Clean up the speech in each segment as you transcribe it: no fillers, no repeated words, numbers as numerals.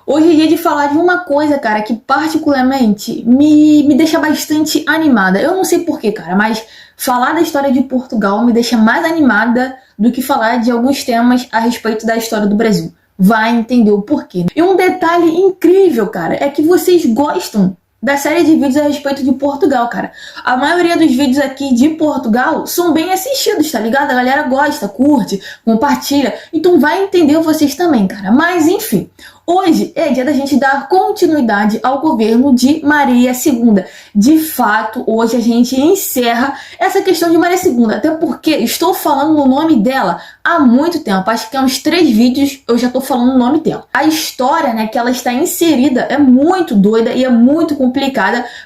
Hoje é dia de falar de uma coisa, cara, que particularmente me deixa bastante animada. Eu não sei porquê, cara, mas falar da história de Portugal me deixa mais animada do que falar de alguns temas a respeito da história do Brasil. Vai entender o porquê. E um detalhe incrível, cara, é que vocês gostam da série de vídeos a respeito de Portugal, cara. A maioria dos vídeos aqui de Portugal são bem assistidos, tá ligado? A galera gosta, curte, compartilha. Então vai entender vocês também, cara. Mas enfim, hoje é dia da gente dar continuidade ao governo de Maria II. De fato, hoje a gente encerra essa questão de Maria II, até porque estou falando no nome dela há muito tempo. Acho que há uns 3 vídeos eu já estou falando o nome dela. A história, né, que ela está inserida é muito doida e é muito complicada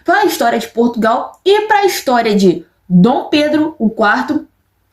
para a história de Portugal e para a história de Dom Pedro IV,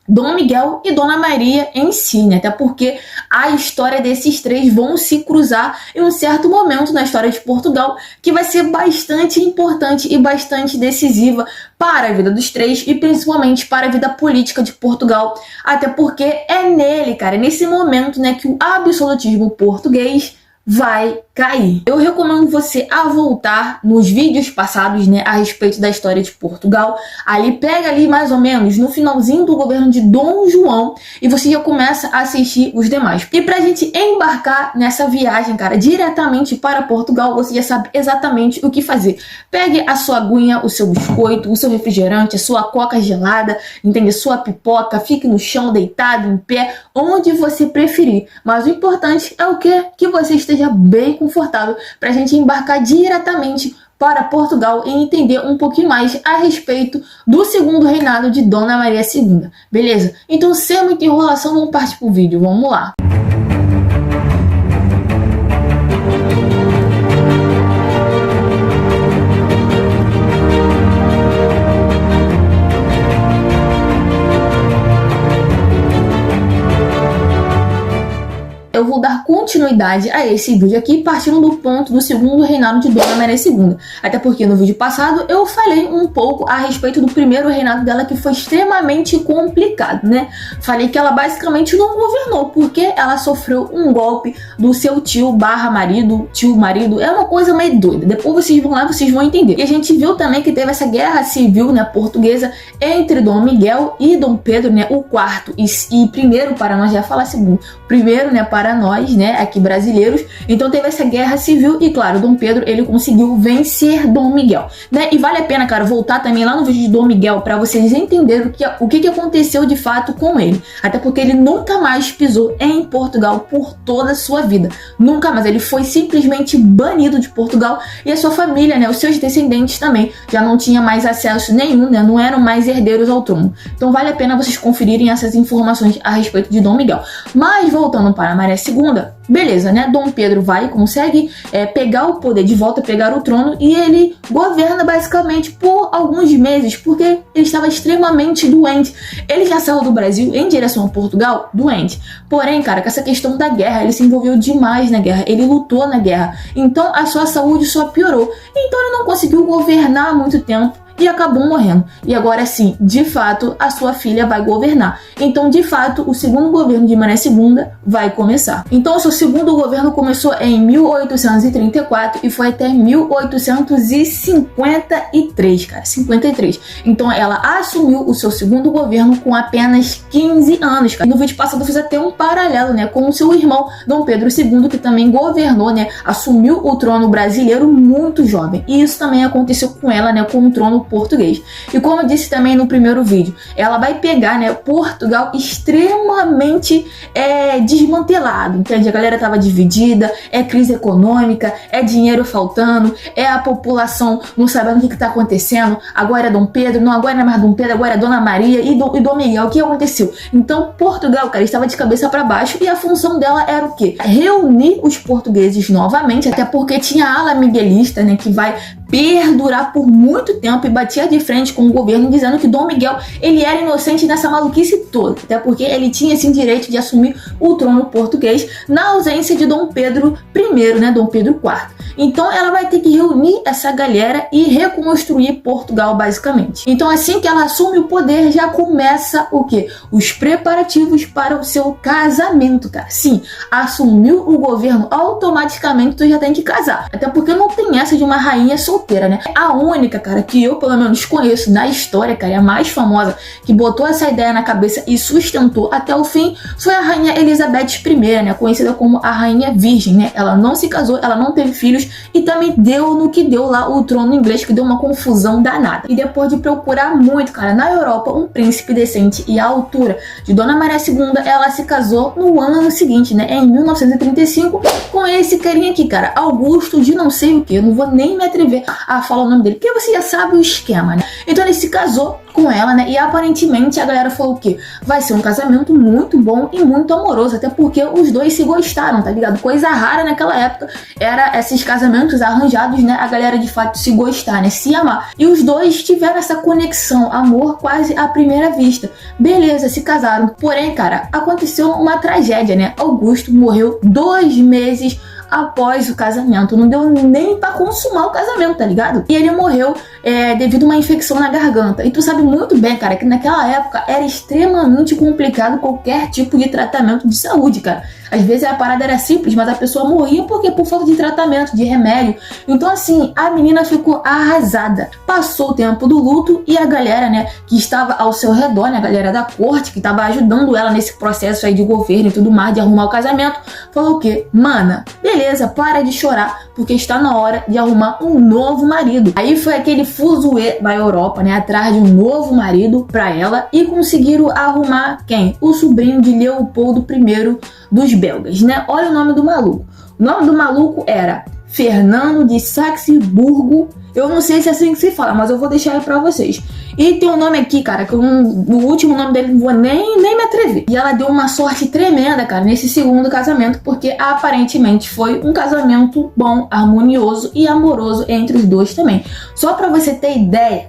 Dom Miguel e Dona Maria em si, né? Até porque a história desses três vão se cruzar em um certo momento na história de Portugal que vai ser bastante importante e bastante decisiva para a vida dos três e principalmente para a vida política de Portugal. Até porque é nele, cara, é nesse momento, né, que o absolutismo português vai cair. Eu recomendo você a voltar nos vídeos passados, né, a respeito da história de Portugal. Ali pega ali mais ou menos no finalzinho do governo de Dom João e você já começa a assistir os demais. E pra gente embarcar nessa viagem, cara, diretamente para Portugal, você já sabe exatamente o que fazer. Pegue a sua aguinha, o seu biscoito, o seu refrigerante, a sua coca gelada, entende? Sua pipoca, fique no chão, deitado, em pé, onde você preferir. Mas o importante é o quê? Que você esteja bem confortável para a gente embarcar diretamente para Portugal e entender um pouquinho mais a respeito do segundo reinado de Dona Maria II. Beleza? Então, sem muita enrolação, vamos partir pro vídeo. Vamos lá! Eu vou dar continuidade a esse vídeo aqui, partindo do ponto do segundo reinado de Dona Maria II. Até porque no vídeo passado eu falei um pouco a respeito do primeiro reinado dela, que foi extremamente complicado, né? Falei que ela basicamente não governou, porque ela sofreu um golpe do seu tio barra marido, tio-marido. É uma coisa meio doida. Depois vocês vão lá, vocês vão entender. E a gente viu também que teve essa guerra civil, né, portuguesa entre Dom Miguel e Dom Pedro, né, o quarto. E primeiro, para nós já falar segundo, primeiro, né, para nós, né, aqui brasileiros. Então teve essa guerra civil e, claro, Dom Pedro, ele conseguiu vencer Dom Miguel, né? E vale a pena, cara, voltar também lá no vídeo de Dom Miguel para vocês entenderem o que aconteceu de fato com ele. Até porque ele nunca mais pisou em Portugal por toda a sua vida. Nunca mais. Ele foi simplesmente banido de Portugal e a sua família, né, os seus descendentes também, já não tinha mais acesso nenhum, né? Não eram mais herdeiros ao trono. Então vale a pena vocês conferirem essas informações a respeito de Dom Miguel. Mas voltando para Maria II, beleza, né? Dom Pedro vai e consegue pegar o poder de volta, pegar o trono, e ele governa basicamente por alguns meses, porque ele estava extremamente doente. Ele já saiu do Brasil em direção a Portugal doente. Porém, cara, com essa questão da guerra, ele se envolveu demais na guerra, ele lutou na guerra. Então a sua saúde só piorou. Então ele não conseguiu governar há muito tempo e acabou morrendo. E agora sim, de fato, a sua filha vai governar. Então, de fato, o segundo governo de Maria II vai começar. Então, o seu segundo governo começou em 1834 e foi até 1853, cara, 53. Então, ela assumiu o seu segundo governo com apenas 15 anos, cara. E no vídeo passado eu fiz até um paralelo, né, com o seu irmão, Dom Pedro II, que também governou, né, assumiu o trono brasileiro muito jovem. E isso também aconteceu com ela, né, com o trono português. E como eu disse também no primeiro vídeo, ela vai pegar, né, Portugal extremamente desmantelado, entende? A galera tava dividida, é crise econômica, é dinheiro faltando, é a população não sabendo o que tá acontecendo. Agora é Dom Pedro, não, agora não é mais Dom Pedro, agora é Dona Maria e Dom Miguel. O que aconteceu? Então Portugal, cara, estava de cabeça para baixo e a função dela era o quê? Reunir os portugueses novamente, até porque tinha a ala miguelista, né, que vai perdurar por muito tempo e batia de frente com o governo dizendo que Dom Miguel, ele era inocente nessa maluquice toda, até porque ele tinha esse direito de assumir o trono português na ausência de Dom Pedro I, né, Dom Pedro IV. Então ela vai ter que reunir essa galera e reconstruir Portugal, basicamente. Então assim que ela assume o poder, já começa o quê? Os preparativos para o seu casamento, cara. Sim, assumiu o governo, automaticamente tu já tem que casar. Até porque não tem essa de uma rainha solteira, né? A única, cara, que eu pelo menos conheço na história, cara, é a mais famosa, que botou essa ideia na cabeça e sustentou até o fim, foi a rainha Elizabeth I, né? Conhecida como a rainha virgem, né? Ela não se casou, ela não teve filhos e também deu no que deu lá o trono inglês, que deu uma confusão danada. E depois de procurar muito, cara, na Europa, um príncipe decente e à altura de Dona Maria II, ela se casou no ano seguinte, né? Em 1935, com esse carinha aqui, cara, Augusto de não sei o que, eu não vou nem me atrever a falar o nome dele, porque você já sabe o esquema, né? Então ele se casou com ela, né? E aparentemente a galera falou o quê? Vai ser um casamento muito bom e muito amoroso, até porque os dois se gostaram, tá ligado? Coisa rara naquela época era esses casamentos arranjados, né? A galera de fato se gostar, né? Se amar. E os dois tiveram essa conexão, amor quase à primeira vista. Beleza, se casaram. Porém, cara, aconteceu uma tragédia, né? Augusto morreu 2 meses após o casamento, não deu nem pra consumar o casamento, tá ligado? E ele morreu devido a uma infecção na garganta. E tu sabe muito bem, cara, que naquela época era extremamente complicado qualquer tipo de tratamento de saúde, cara. Às vezes a parada era simples, mas a pessoa morria porque por falta de tratamento, de remédio. Então assim, a menina ficou arrasada. Passou o tempo do luto e a galera, né, que estava ao seu redor, né, a galera da corte, que estava ajudando ela nesse processo aí de governo e tudo mais, de arrumar o casamento, falou o quê? Mana, beleza, para de chorar, porque está na hora de arrumar um novo marido. Aí foi aquele fuzuê da Europa, né, atrás de um novo marido pra ela e conseguiram arrumar quem? O sobrinho de Leopoldo I dos belgas, né? Olha o nome do maluco. O nome do maluco era Fernando de Saxe-Burgo. Eu não sei se é assim que se fala, mas eu vou deixar aí pra vocês. E tem um nome aqui, cara, que no último nome dele não vou nem me atrever. E ela deu uma sorte tremenda, cara, nesse segundo casamento, porque aparentemente foi um casamento bom, harmonioso e amoroso entre os dois também. Só pra você ter ideia,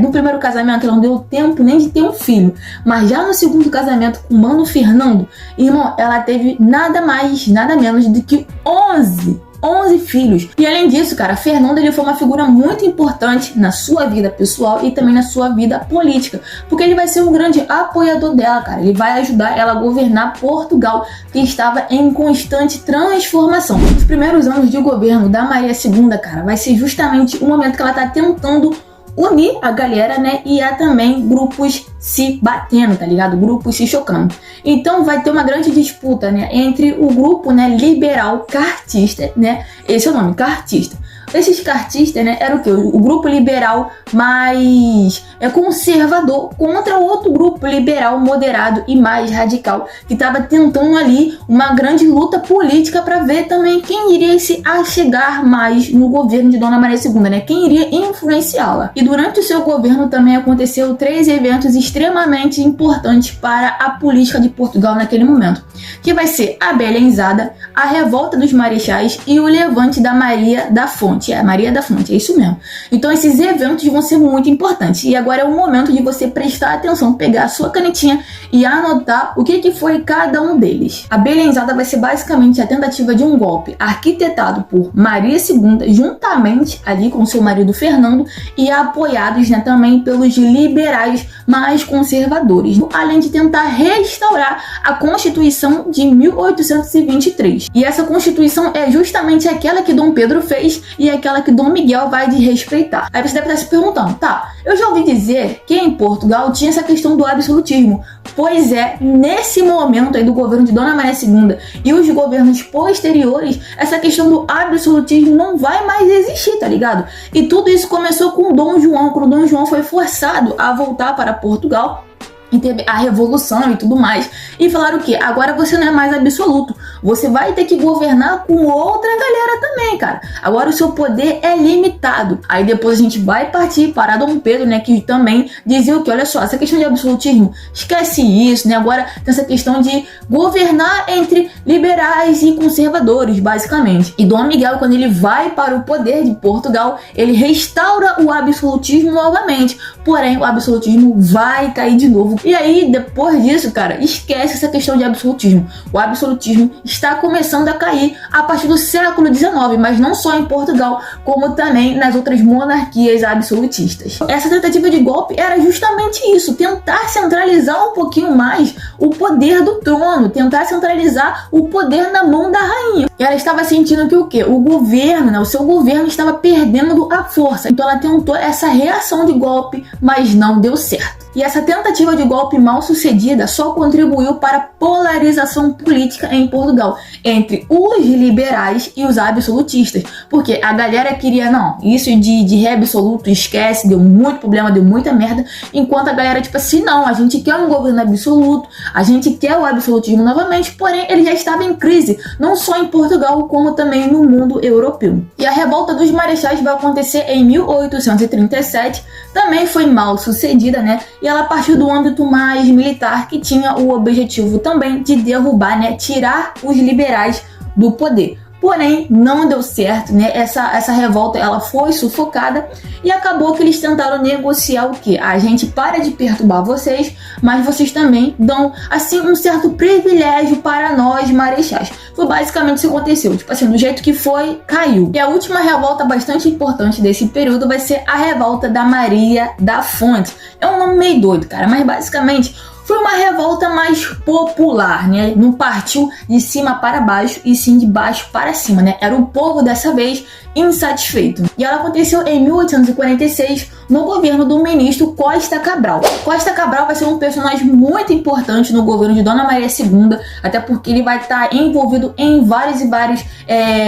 no primeiro casamento não deu tempo nem de ter um filho. Mas já no segundo casamento com o Mano Fernando, irmão, ela teve nada mais, nada menos do que 11 filhos. E além disso, cara, Fernando ele foi uma figura muito importante na sua vida pessoal e também na sua vida política, porque ele vai ser um grande apoiador dela, cara. Ele vai ajudar ela a governar Portugal, que estava em constante transformação. Os primeiros anos de governo da Maria II, cara, vai ser justamente o momento que ela tá tentando unir a galera, né, e há também grupos se batendo, tá ligado? Grupos se chocando. Então vai ter uma grande disputa, né, entre o grupo, né, liberal cartista, né, esse é o nome, cartista. Esses cartistas, né, era o que? O grupo liberal mais conservador contra outro grupo liberal moderado e mais radical, que estava tentando ali uma grande luta política para ver também quem iria se achegar mais no governo de Dona Maria II, né? Quem iria influenciá-la. E durante o seu governo também aconteceu 3 eventos extremamente importantes para a política de Portugal naquele momento, que vai ser a Belenzada, a revolta dos marechais e o levante da Maria da Fonte. Maria da Fonte, é isso mesmo. Então esses eventos vão ser muito importantes. E agora é o momento de você prestar atenção, pegar a sua canetinha e anotar o que foi cada um deles. A Belenzada vai ser basicamente a tentativa de um golpe arquitetado por Maria II, juntamente ali com seu marido Fernando, e apoiados, né, também pelos liberais mais conservadores, além de tentar restaurar a Constituição de 1823. E essa Constituição é justamente aquela que Dom Pedro fez e aquela que Dom Miguel vai desrespeitar. Aí você deve estar se perguntando, tá, eu já ouvi dizer que em Portugal tinha essa questão do absolutismo. Pois é, nesse momento aí do governo de Dona Maria II e os governos posteriores, essa questão do absolutismo não vai mais existir, tá ligado? E tudo isso começou com Dom João, quando Dom João foi forçado a voltar para Portugal e teve a revolução e tudo mais, e falaram o que? Agora você não é mais absoluto, você vai ter que governar com outra galera também, cara. Agora o seu poder é limitado. Aí depois a gente vai partir para Dom Pedro, né, que também dizia o que? Olha só, essa questão de absolutismo, esquece isso, né? Agora tem essa questão de governar entre liberais e conservadores, basicamente. E Dom Miguel, quando ele vai para o poder de Portugal, ele restaura o absolutismo novamente, porém o absolutismo vai cair de novo. E aí, depois disso, cara, esquece essa questão de absolutismo. O absolutismo está começando a cair a partir do século século XIX, mas não só em Portugal, como também nas outras monarquias absolutistas. Essa tentativa de golpe era justamente isso, tentar centralizar um pouquinho mais o poder do trono, tentar centralizar o poder na mão da rainha. E ela estava sentindo que o quê? O governo, né, o seu governo estava perdendo a força. Então ela tentou essa reação de golpe, mas não deu certo. E essa tentativa de golpe mal sucedida só contribuiu para a polarização política em Portugal entre os liberais e os absolutistas, porque a galera queria, não, isso de rei absoluto, esquece, deu muito problema, deu muita merda, enquanto a galera tipo assim, não, a gente quer um governo absoluto, a gente quer o absolutismo novamente, porém ele já estava em crise, não só em Portugal, como também no mundo europeu. E a revolta dos marechais vai acontecer em 1837, também foi mal sucedida, né? E ela partiu do âmbito mais militar, que tinha o objetivo também de derrubar, né, tirar os liberais do poder. Porém, não deu certo, né? Essa revolta ela foi sufocada e acabou que eles tentaram negociar o quê? A gente para de perturbar vocês, mas vocês também dão, assim, um certo privilégio para nós marechais. Foi basicamente isso que aconteceu. Tipo assim, do jeito que foi, caiu. E a última revolta bastante importante desse período vai ser a revolta da Maria da Fonte. É um nome meio doido, cara, mas basicamente foi uma revolta mais popular, né? Não partiu de cima para baixo e sim de baixo para cima, né? Era o povo dessa vez insatisfeito. E ela aconteceu em 1846 no governo do ministro Costa Cabral. Costa Cabral vai ser um personagem muito importante no governo de Dona Maria II, até porque ele vai estar envolvido em vários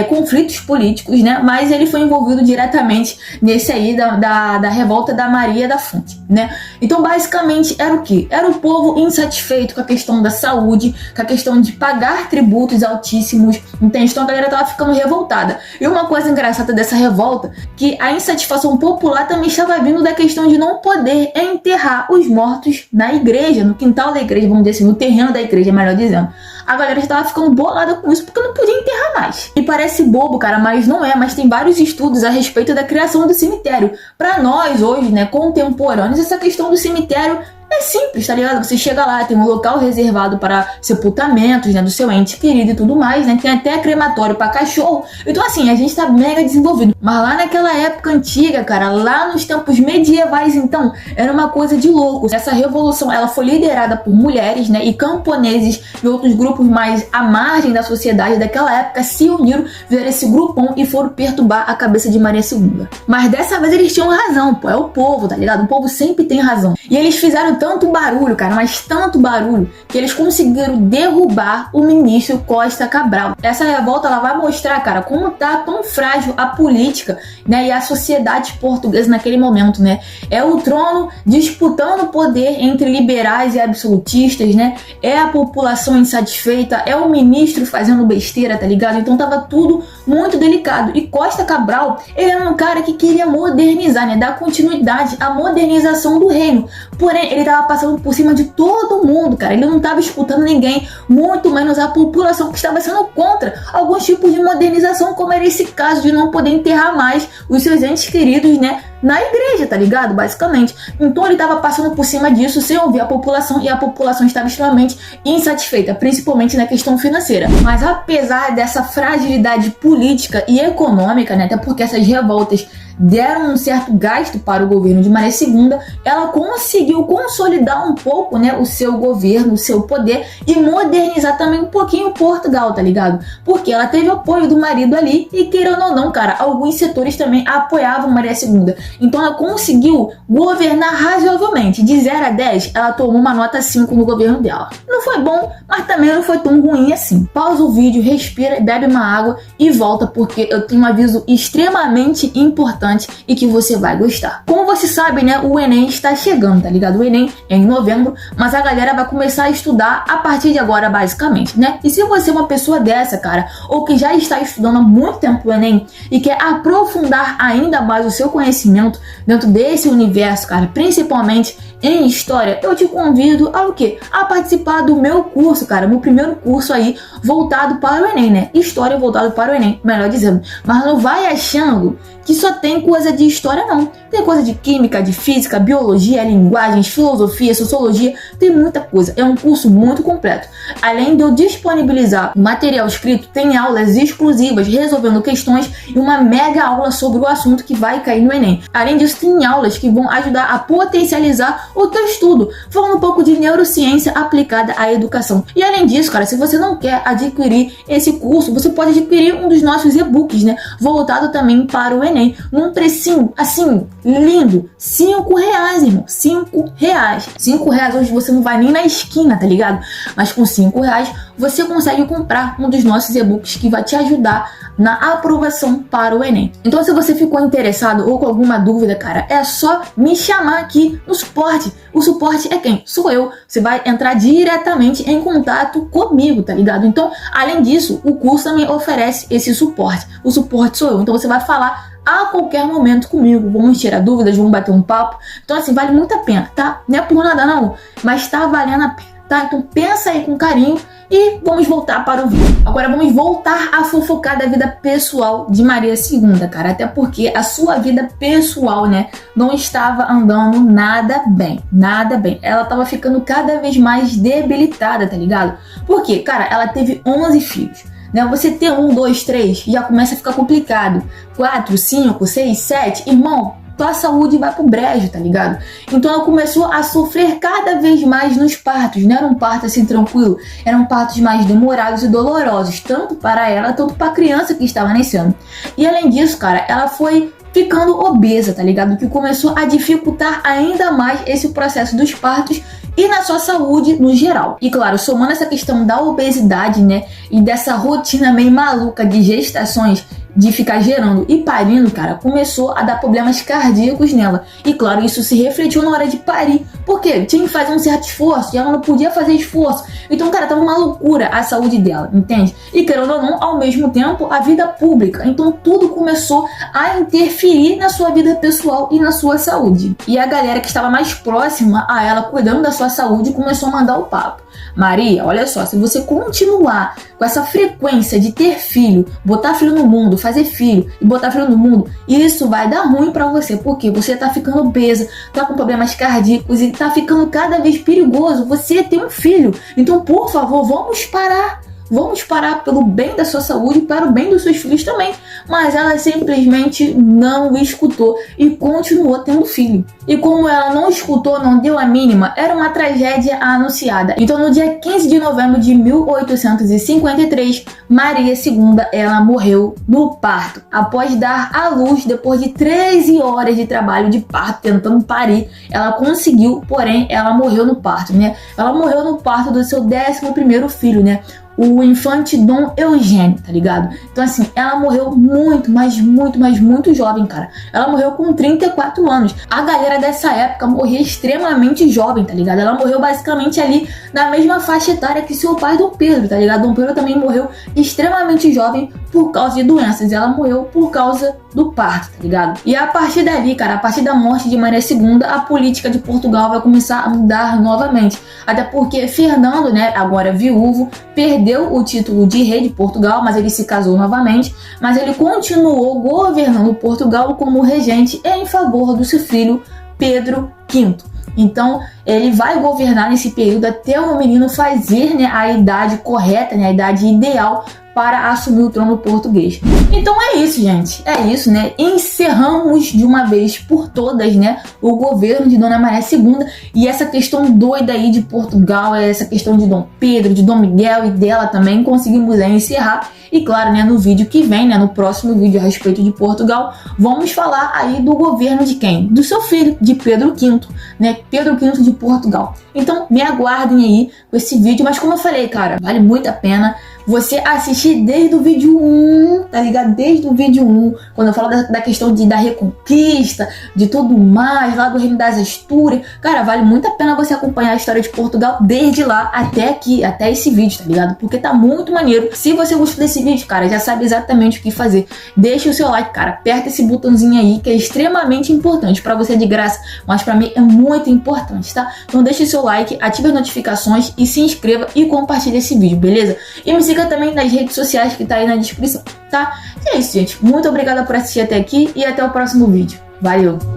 conflitos políticos, né? Mas ele foi envolvido diretamente nesse aí da revolta da Maria da Fonte, né? Então basicamente era o quê? Era o povo insatisfeito com a questão da saúde, com a questão de pagar tributos altíssimos, entende? Então a galera tava ficando revoltada. E uma coisa engraçada dessa revolta, que a insatisfação popular também estava vindo da questão de não poder enterrar os mortos na igreja, no quintal da igreja, vamos dizer assim, no terreno da igreja, melhor dizendo. A galera estava ficando bolada com isso porque não podia enterrar mais. E parece bobo, cara, mas não é. Mas tem vários estudos a respeito da criação do cemitério. Para nós hoje, né, contemporâneos, essa questão do cemitério é simples, tá ligado? Você chega lá, tem um local reservado para sepultamentos, né, do seu ente querido e tudo mais, né? Tem até crematório para cachorro. Então, assim, a gente tá mega desenvolvido. Mas lá naquela época antiga, cara, lá nos tempos medievais, então, era uma coisa de louco. Essa revolução, ela foi liderada por mulheres, né, e camponeses e outros grupos mais à margem da sociedade daquela época se uniram, fizeram esse grupão e foram perturbar a cabeça de Maria II. Mas dessa vez eles tinham razão, pô, é o povo, tá ligado? O povo sempre tem razão. E eles fizeram tanto barulho, cara, mas tanto barulho, que eles conseguiram derrubar o ministro Costa Cabral. Essa revolta, ela vai mostrar, cara, como tá tão frágil a política, né, e a sociedade portuguesa naquele momento, né? É o trono disputando o poder entre liberais e absolutistas, né? É a população insatisfeita, é o ministro fazendo besteira, tá ligado? Então tava tudo muito delicado. E Costa Cabral, ele era um cara que queria modernizar, né, dar continuidade à modernização do reino. Porém, ele tava passando por cima de todo mundo, cara. Ele não tava escutando ninguém, muito menos a população que estava sendo contra alguns tipos de modernização, como era esse caso de não poder enterrar mais os seus entes queridos, né, na igreja, tá ligado? Basicamente. Então ele tava passando por cima disso sem ouvir a população, e a população estava extremamente insatisfeita, principalmente na questão financeira. Mas apesar dessa fragilidade política e econômica, né, até porque essas revoltas deram um certo gasto para o governo de Maria II, ela conseguiu consolidar um pouco, né, o seu governo, o seu poder, e modernizar também um pouquinho Portugal, tá ligado? Porque ela teve o apoio do marido ali, e querendo ou não, cara, alguns setores também apoiavam Maria II. Então ela conseguiu governar razoavelmente. De 0 a 10, ela tomou uma nota 5 no governo dela. Não foi bom, mas também não foi tão ruim assim. Pausa o vídeo, respira, bebe uma água e volta, porque eu tenho um aviso extremamente importante e que você vai gostar. Como você sabe, né, o Enem está chegando, tá ligado? O Enem é em novembro, mas a galera vai começar a estudar a partir de agora, basicamente, né? E se você é uma pessoa dessa, cara, ou que já está estudando há muito tempo o Enem e quer aprofundar ainda mais o seu conhecimento dentro desse universo, cara, principalmente em história, eu te convido a o quê? A participar do meu curso, cara, meu primeiro curso aí voltado para o Enem, né? História voltado para o Enem, melhor dizendo. Mas não vai achando que só tem tem coisa de história não. Tem coisa de química, de física, biologia, linguagens, filosofia, sociologia, tem muita coisa. É um curso muito completo. Além de eu disponibilizar material escrito, tem aulas exclusivas resolvendo questões e uma mega aula sobre o assunto que vai cair no Enem. Além disso, tem aulas que vão ajudar a potencializar o teu estudo, falando um pouco de neurociência aplicada à educação. E além disso, cara, se você não quer adquirir esse curso, você pode adquirir um dos nossos e-books, né? Voltado também para o Enem, num precinho, assim, lindo, R$5, irmão, R$5. R$5 hoje você não vai nem na esquina, tá ligado? Mas com R$5 você consegue comprar um dos nossos e-books que vai te ajudar na aprovação para o Enem. Então, se você ficou interessado ou com alguma dúvida, cara, é só me chamar aqui no suporte. O suporte é quem? Sou eu. Você vai entrar diretamente em contato comigo, tá ligado? Então, além disso, o curso também oferece esse suporte. O suporte sou eu. Então, você vai falar a qualquer momento comigo. Vamos tirar dúvidas, vamos bater um papo. Então, assim, vale muito a pena, tá? Não é por nada não, mas tá valendo a pena, tá? Então, pensa aí com carinho. E vamos voltar para o vídeo. Agora vamos voltar a fofocar da vida pessoal de Maria II, cara. Até porque a sua vida pessoal, né, não estava andando nada bem. Nada bem. Ela estava ficando cada vez mais debilitada, tá ligado? Por quê? Cara, ela teve 11 filhos. Né? Você ter 1, 2, 3 já começa a ficar complicado. 4, 5, 6, 7, irmão, tua saúde vai pro brejo, tá ligado? Então ela começou a sofrer cada vez mais nos partos. Não era um parto assim tranquilo, eram partos mais demorados e dolorosos, tanto para ela, tanto para a criança que estava nascendo. E além disso, cara, ela foi ficando obesa, tá ligado? Que começou a dificultar ainda mais esse processo dos partos e na sua saúde no geral. E claro, somando essa questão da obesidade, né, e dessa rotina meio maluca de gestações, de ficar gerando e parindo, cara, começou a dar problemas cardíacos nela. E claro, isso se refletiu na hora de parir. Por quê? Tinha que fazer um certo esforço e ela não podia fazer esforço. Então, cara, tava uma loucura a saúde dela, entende? E querendo ou não, ao mesmo tempo, a vida pública. Então, tudo começou a interferir na sua vida pessoal e na sua saúde. E a galera que estava mais próxima a ela, cuidando da sua saúde, começou a mandar o papo. Maria, olha só, se você continuar com essa frequência de ter filho, botar filho no mundo, fazer filho e botar filho no mundo, isso vai dar ruim pra você, porque você tá ficando obesa, tá com problemas cardíacos e tá ficando cada vez perigoso você ter um filho. Então, por favor, vamos parar. Vamos parar pelo bem da sua saúde e para o bem dos seus filhos também. Mas ela simplesmente não escutou e continuou tendo filho. E como ela não escutou, não deu a mínima, era uma tragédia anunciada. Então no dia 15 de novembro de 1853, Maria II, ela morreu no parto. Após dar à luz, depois de 13 horas de trabalho de parto, tentando parir, ela conseguiu, porém ela morreu no parto, né? Ela morreu no parto do seu 11º filho, né? O infante Dom Eugênio, tá ligado? Então assim, ela morreu muito, mas muito jovem, cara. Ela morreu com 34 anos. A galera dessa época morria extremamente jovem, tá ligado? Ela morreu basicamente ali na mesma faixa etária que seu pai Dom Pedro, tá ligado? Dom Pedro também morreu extremamente jovem por causa de doenças. Ela morreu por causa do parto, tá ligado? E a partir dali, cara, a partir da morte de Maria II, a política de Portugal vai começar a mudar novamente. Até porque Fernando, né, agora viúvo, perdeu o título de rei de Portugal, mas ele se casou novamente, mas ele continuou governando Portugal como regente em favor do seu filho Pedro V. Então, ele vai governar nesse período até o menino fazer, né, a idade correta, né, a idade ideal para assumir o trono português. Então é isso, gente. É isso, né? Encerramos de uma vez por todas, né, o governo de Dona Maria II e essa questão doida aí de Portugal, essa questão de Dom Pedro, de Dom Miguel e dela também, conseguimos encerrar. E claro, né, no vídeo que vem, né, no próximo vídeo a respeito de Portugal, vamos falar aí do governo de quem? Do seu filho, de Pedro V, né? Pedro V de Portugal. Então me aguardem aí com esse vídeo, mas como eu falei, cara, vale muito a pena você assistir desde o vídeo 1, tá ligado? Desde o vídeo 1, quando eu falo da questão da reconquista, de tudo mais, lá do Reino das Astúrias. Cara, vale muito a pena você acompanhar a história de Portugal desde lá até aqui, até esse vídeo, tá ligado? Porque tá muito maneiro. Se você gostou desse vídeo, cara, já sabe exatamente o que fazer. Deixa o seu like, cara, aperta esse botãozinho aí que é extremamente importante. Pra você é de graça, mas pra mim é muito importante, tá? Então deixa o seu like, ative as notificações e se inscreva e compartilhe esse vídeo, beleza? E me siga siga também nas redes sociais que tá aí na descrição, tá? E é isso, gente. Muito obrigada por assistir até aqui e até o próximo vídeo. Valeu!